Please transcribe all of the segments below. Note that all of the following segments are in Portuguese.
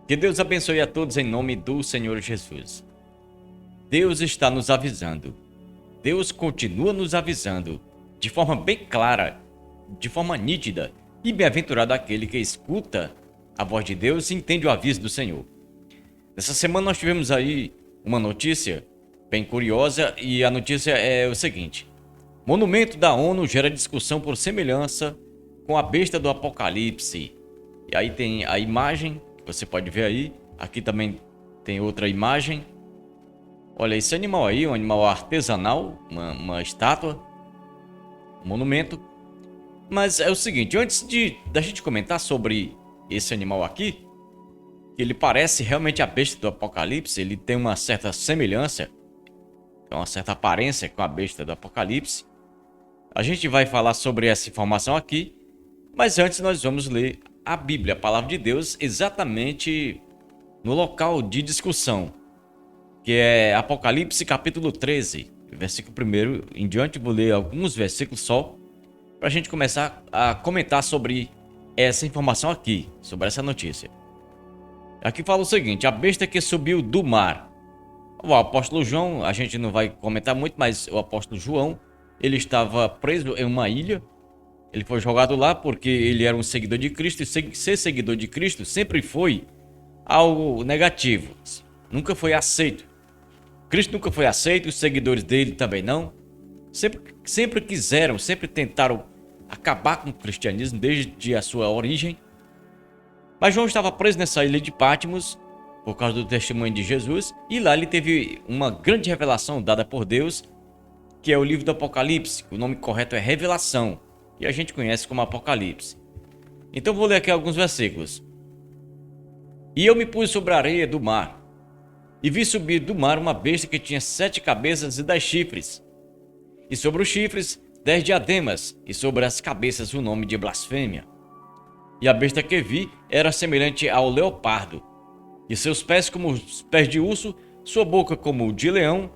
Que Deus abençoe a todos em nome do Senhor Jesus. Deus está nos avisando. Deus continua nos avisando de forma bem clara, de forma nítida. E bem-aventurado aquele que escuta a voz de Deus e entende o aviso do Senhor. Nessa semana nós tivemos aí uma notícia bem curiosa e a notícia é o seguinte: monumento da ONU gera discussão por semelhança com a besta do Apocalipse. E aí tem a imagem, que você pode ver aí. Aqui também tem outra imagem. Olha esse animal aí, um animal artesanal, uma estátua, um monumento. Mas é o seguinte, antes da gente comentar sobre esse animal aqui, ele parece realmente a besta do Apocalipse, ele tem uma certa semelhança, uma certa aparência com a besta do Apocalipse. A gente vai falar sobre essa informação aqui, mas antes nós vamos ler a Bíblia, a Palavra de Deus, exatamente no local de discussão, que é Apocalipse capítulo 13, versículo 1 em diante. Vou ler alguns versículos só, para a gente começar a comentar sobre essa informação aqui, sobre essa notícia. Aqui fala o seguinte: a besta que subiu do mar. O apóstolo João, a gente não vai comentar muito, mas o apóstolo João, ele estava preso em uma ilha. Ele foi jogado lá porque ele era um seguidor de Cristo, e ser seguidor de Cristo sempre foi algo negativo, nunca foi aceito. Cristo nunca foi aceito, os seguidores dele também não. Sempre quiseram, sempre tentaram acabar com o cristianismo desde a sua origem. Mas João estava preso nessa ilha de Patmos por causa do testemunho de Jesus, e lá ele teve uma grande revelação dada por Deus, que é o livro do Apocalipse. O nome correto é Revelação, e a gente conhece como Apocalipse. Então vou ler aqui alguns versículos. E eu me pus sobre a areia do mar, e vi subir do mar uma besta que tinha 7 cabeças e 10 chifres, e sobre os chifres 10 diademas, e sobre as cabeças o nome de blasfêmia. E a besta que vi era semelhante ao leopardo, e seus pés como os pés de urso, sua boca como de leão,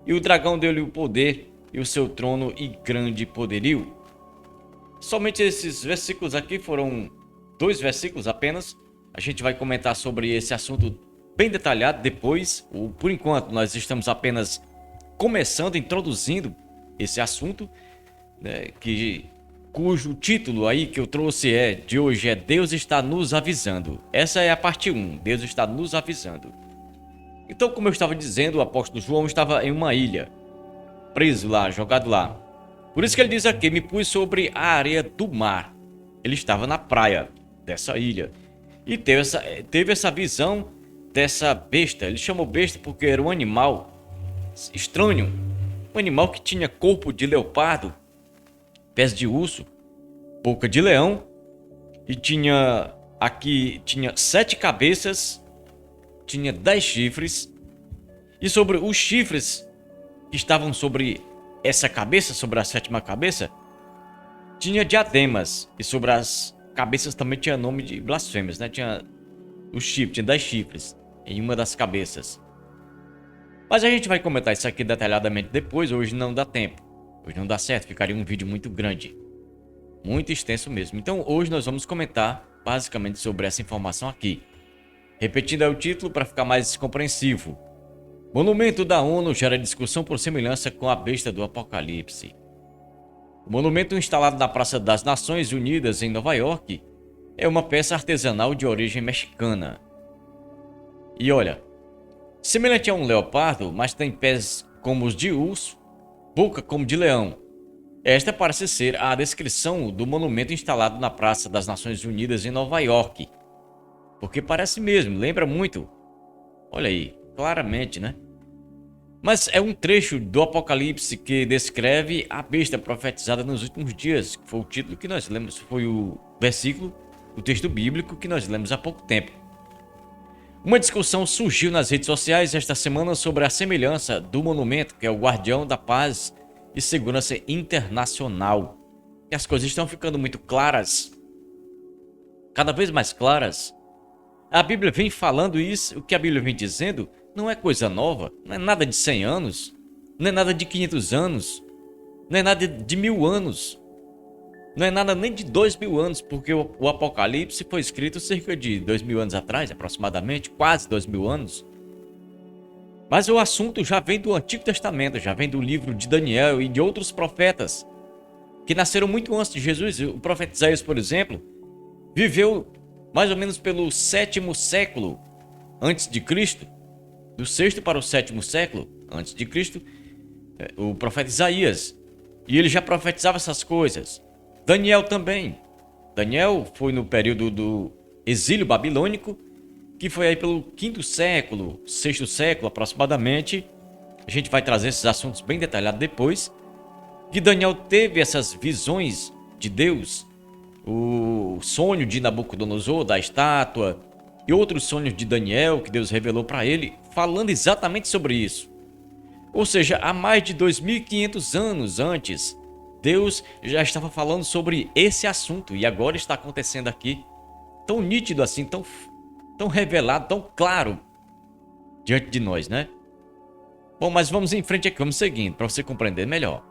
e o dragão deu-lhe o poder, e o seu trono e grande poderio. Somente esses versículos aqui foram 2 versículos apenas. A gente vai comentar sobre esse assunto bem detalhado depois. Por enquanto nós estamos apenas começando, introduzindo esse assunto, né, cujo título aí que eu trouxe de hoje é Deus está nos avisando. Essa é a parte 1, Deus está nos avisando. Então, como eu estava dizendo, o apóstolo João estava em uma ilha, preso lá, jogado lá. Por isso que ele diz aqui: me pus sobre a areia do mar. Ele estava na praia dessa ilha e teve essa visão dessa besta. Ele chamou besta porque era um animal estranho, um animal que tinha corpo de leopardo, pés de urso, boca de leão, e tinha 7 cabeças, tinha 10 chifres, e sobre os chifres que estavam sobre essa cabeça, sobre a 7ª cabeça, tinha diademas, e sobre as cabeças também tinha nome de blasfêmias, né? Tinha 10 chifres em uma das cabeças. Mas a gente vai comentar isso aqui detalhadamente depois. Hoje não dá tempo, hoje não dá certo, ficaria um vídeo muito grande, muito extenso mesmo. Então hoje nós vamos comentar basicamente sobre essa informação aqui. Repetindo aí o título para ficar mais compreensivo: monumento da ONU gera discussão por semelhança com a besta do Apocalipse. O monumento, instalado na Praça das Nações Unidas em Nova York, é uma peça artesanal de origem mexicana. E olha, semelhante a um leopardo, mas tem pés como os de urso, boca como de leão. Esta parece ser a descrição do monumento instalado na Praça das Nações Unidas em Nova York. Porque parece mesmo, lembra muito. Olha aí, claramente, né? Mas é um trecho do Apocalipse que descreve a besta profetizada nos últimos dias, que foi o título que nós lemos, foi o versículo, o texto bíblico que nós lemos há pouco tempo. Uma discussão surgiu nas redes sociais esta semana sobre a semelhança do monumento, que é o guardião da paz e segurança internacional. E as coisas estão ficando muito claras, cada vez mais claras. A Bíblia vem falando isso, o que a Bíblia vem dizendo não é coisa nova, não é nada de 100 anos, não é nada de 500 anos, não é nada de 1000 anos. Não é nada nem de 2000 anos, porque o Apocalipse foi escrito cerca de 2000 anos atrás, aproximadamente, quase 2000 anos. Mas o assunto já vem do Antigo Testamento, já vem do livro de Daniel e de outros profetas que nasceram muito antes de Jesus. O profeta Isaías, por exemplo, viveu mais ou menos pelo 7º século antes de Cristo, do 6º para o 7º século antes de Cristo, o profeta Isaías, e ele já profetizava essas coisas. Daniel também. Daniel foi no período do exílio babilônico, que foi aí pelo 5º século, 6º século aproximadamente. A gente vai trazer esses assuntos bem detalhados depois. Que Daniel teve essas visões de Deus, o sonho de Nabucodonosor, da estátua, e outros sonhos de Daniel que Deus revelou para ele, falando exatamente sobre isso. Ou seja, há mais de 2500 anos antes, Deus já estava falando sobre esse assunto e agora está acontecendo aqui, tão nítido assim, tão revelado, tão claro diante de nós, né? Bom, mas vamos em frente aqui, vamos seguindo para você compreender melhor.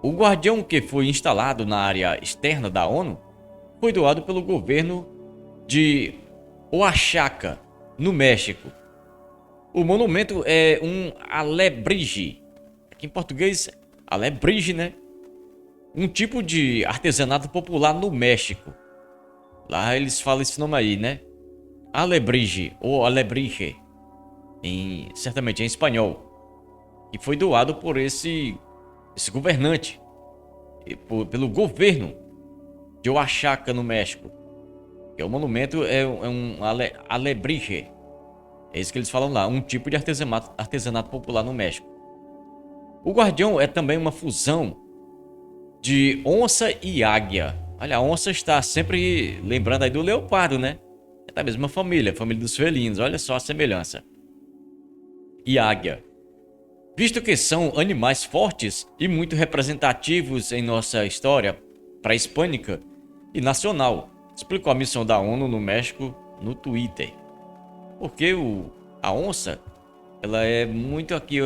O guardião que foi instalado na área externa da ONU foi doado pelo governo de Oaxaca, no México. O monumento é um alebrije, aqui em português, alebrije, né? Um tipo de artesanato popular no México. Lá eles falam esse nome aí, né? Alebrije ou alebrije, certamente em espanhol. E foi doado por esse governante, pelo governo de Oaxaca, no México. E o monumento é um alebrije. É isso que eles falam lá, um tipo de artesanato popular no México. O guardião é também uma fusão de onça e águia. Olha, a onça está sempre lembrando aí do leopardo, né? É da mesma família, família dos felinos. Olha só a semelhança. E águia. Visto que são animais fortes e muito representativos em nossa história pré-hispânica e nacional, explicou a missão da ONU no México no Twitter. Porque a onça, ela é muito aqui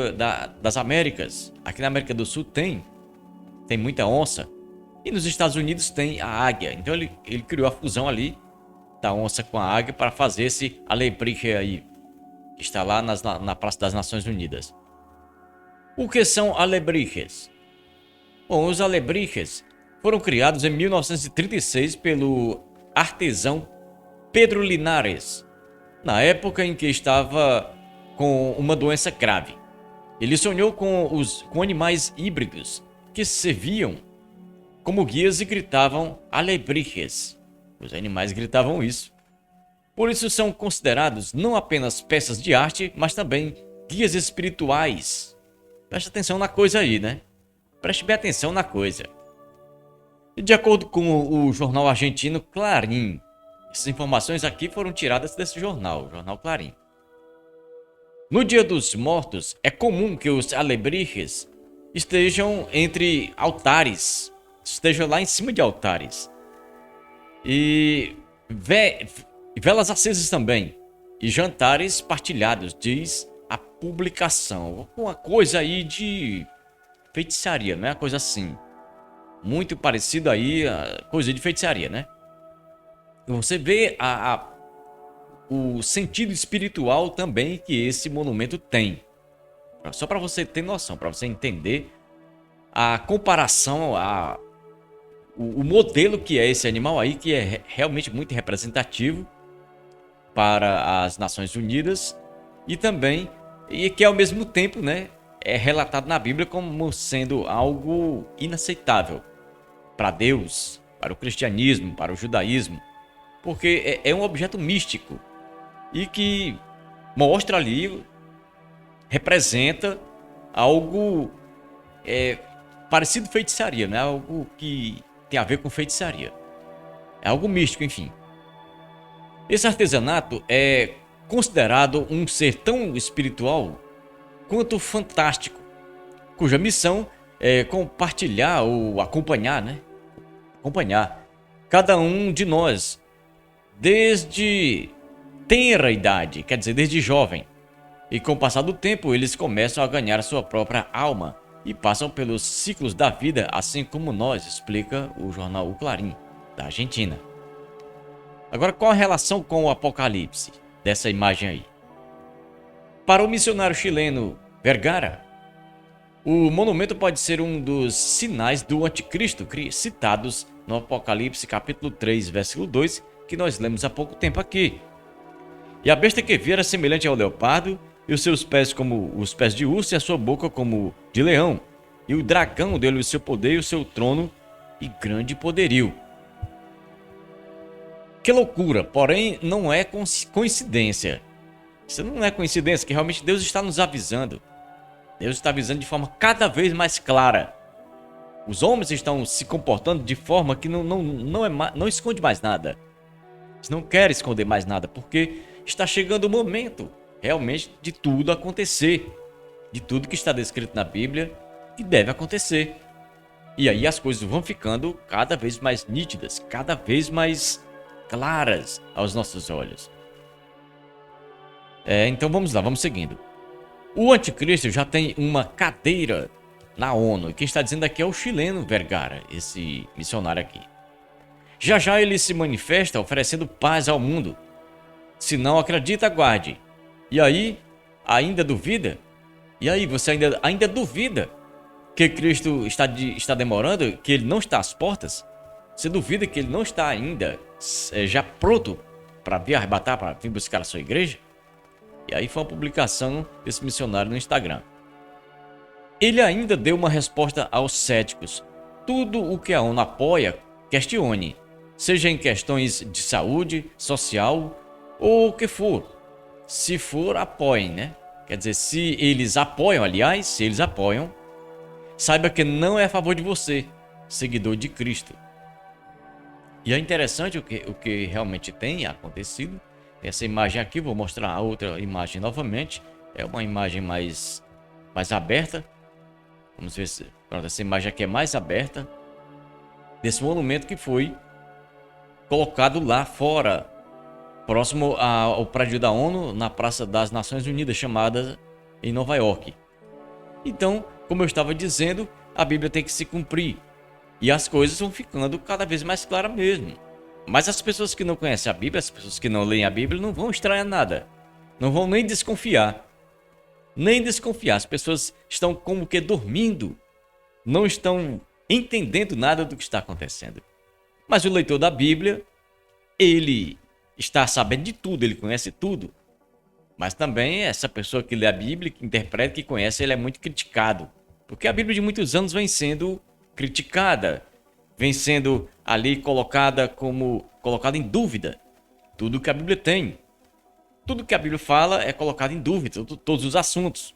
das Américas. Aqui na América do Sul tem muita onça. E nos Estados Unidos tem a águia. Então ele criou a fusão ali da onça com a águia para fazer esse alebrije aí, que está lá na Praça das Nações Unidas. O que são alebrijes? Bom, os alebrijes foram criados em 1936 pelo artesão Pedro Linares, na época em que estava com uma doença grave. Ele sonhou com animais híbridos que serviam como guias e gritavam alebrijes. Os animais gritavam isso. Por isso são considerados não apenas peças de arte, mas também guias espirituais. Preste atenção na coisa aí, né? Preste bem atenção na coisa. E de acordo com o jornal argentino Clarín, essas informações aqui foram tiradas desse jornal, o jornal Clarín. No Dia dos Mortos, é comum que os alebrijes estejam entre altares, estejam lá em cima de altares. E velas acesas também. E jantares partilhados, diz a publicação. Uma coisa aí de feitiçaria, não é uma coisa assim. Muito parecido aí a coisa de feitiçaria, né? Você vê o sentido espiritual também que esse monumento tem. Só para você ter noção, para você entender a comparação, o modelo que é esse animal aí, que é realmente muito representativo para as Nações Unidas e também, e que ao mesmo tempo, né, é relatado na Bíblia como sendo algo inaceitável para Deus, para o cristianismo, para o judaísmo, porque é um objeto místico e que mostra ali, representa algo parecido com feitiçaria, né? Algo que tem a ver com feitiçaria. É algo místico, enfim. Esse artesanato é considerado um ser tão espiritual quanto fantástico, cuja missão é compartilhar ou acompanhar, né? Acompanhar cada um de nós desde tenra idade, quer dizer, desde jovem. E com o passar do tempo, eles começam a ganhar a sua própria alma e passam pelos ciclos da vida, assim como nós, explica o jornal O Clarim, da Argentina. Agora, qual a relação com o Apocalipse dessa imagem aí? Para o missionário chileno Vergara, o monumento pode ser um dos sinais do anticristo citados no Apocalipse capítulo 3, versículo 2, que nós lemos há pouco tempo aqui. E a besta que vi era semelhante ao leopardo, e os seus pés como os pés de urso, e a sua boca como de leão. E o dragão deu-lhe o seu poder e o seu trono e grande poderio. Que loucura, porém não é coincidência. Isso não é coincidência, que realmente Deus está nos avisando. Deus está avisando de forma cada vez mais clara. Os homens estão se comportando de forma que não esconde mais nada. Eles não querem esconder mais nada, porque está chegando o momento realmente de tudo acontecer. De tudo que está descrito na Bíblia que deve acontecer. E aí as coisas vão ficando cada vez mais nítidas, cada vez mais claras aos nossos olhos. Então vamos lá, vamos seguindo. O anticristo já tem uma cadeira na ONU. E quem está dizendo aqui é o chileno Vergara, esse missionário aqui. Já já ele se manifesta oferecendo paz ao mundo. Se não acredita, aguarde. E aí, ainda duvida? E aí, você ainda duvida que Cristo está demorando? Que ele não está às portas? Você duvida que ele não está ainda já pronto para vir arrebatar, para vir buscar a sua igreja? E aí foi uma publicação desse missionário no Instagram. Ele ainda deu uma resposta aos céticos. Tudo o que a ONU apoia, questione. Seja em questões de saúde, social ou o que for. Se for, apoiem, né? Quer dizer, se eles apoiam, saiba que não é a favor de você, seguidor de Cristo. E é interessante o que realmente tem acontecido. Essa imagem aqui, vou mostrar a outra imagem novamente. É uma imagem mais aberta. Vamos ver se... Pronto, essa imagem aqui é mais aberta. Desse monumento que foi colocado lá fora, próximo ao prédio da ONU, na Praça das Nações Unidas, chamada em Nova York. Então, como eu estava dizendo, a Bíblia tem que se cumprir. E as coisas vão ficando cada vez mais claras mesmo. Mas as pessoas que não conhecem a Bíblia, as pessoas que não leem a Bíblia, não vão estranhar nada. Não vão nem desconfiar. Nem desconfiar. As pessoas estão como que dormindo. Não estão entendendo nada do que está acontecendo. Mas o leitor da Bíblia, ele está sabendo de tudo, ele conhece tudo. Mas também essa pessoa que lê a Bíblia, que interpreta, que conhece, ele é muito criticado. Porque a Bíblia de muitos anos vem sendo criticada. Vem sendo ali colocada em dúvida. Tudo que a Bíblia tem. Tudo que a Bíblia fala é colocado em dúvida, todos os assuntos.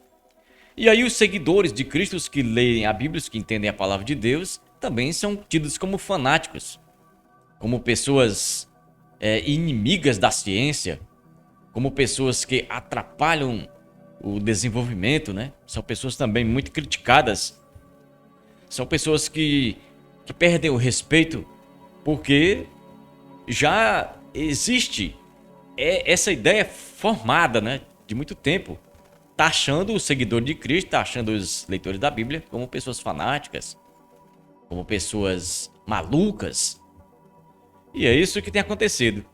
E aí os seguidores de Cristo, os que leem a Bíblia, os que entendem a palavra de Deus, também são tidos como fanáticos. Como pessoas inimigas da ciência. Como pessoas que atrapalham o desenvolvimento, né? São pessoas também muito criticadas. São pessoas que perdem o respeito porque já existe essa ideia formada, né, de muito tempo, taxando o seguidor de Cristo, taxando os leitores da Bíblia como pessoas fanáticas, como pessoas malucas. E é isso que tem acontecido.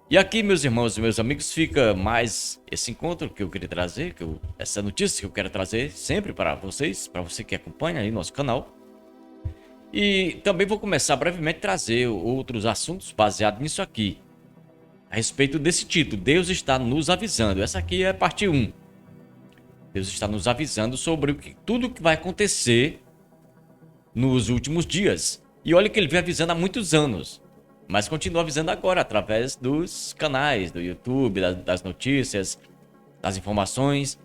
E aqui, meus irmãos e meus amigos, fica mais esse encontro que eu queria trazer, essa notícia que eu quero trazer sempre para vocês, para você que acompanha aí nosso canal. E também vou começar brevemente a trazer outros assuntos baseados nisso aqui. A respeito desse título, Deus está nos avisando. Essa aqui é a parte 1. Deus está nos avisando sobre tudo o que vai acontecer nos últimos dias. E olha que ele vem avisando há muitos anos. Mas continua avisando agora através dos canais, do YouTube, das notícias, das informações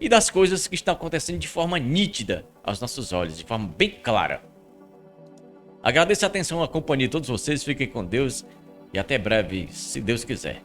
e das coisas que estão acontecendo de forma nítida aos nossos olhos, de forma bem clara. Agradeço a atenção, a companhia de todos vocês, fiquem com Deus e até breve, se Deus quiser.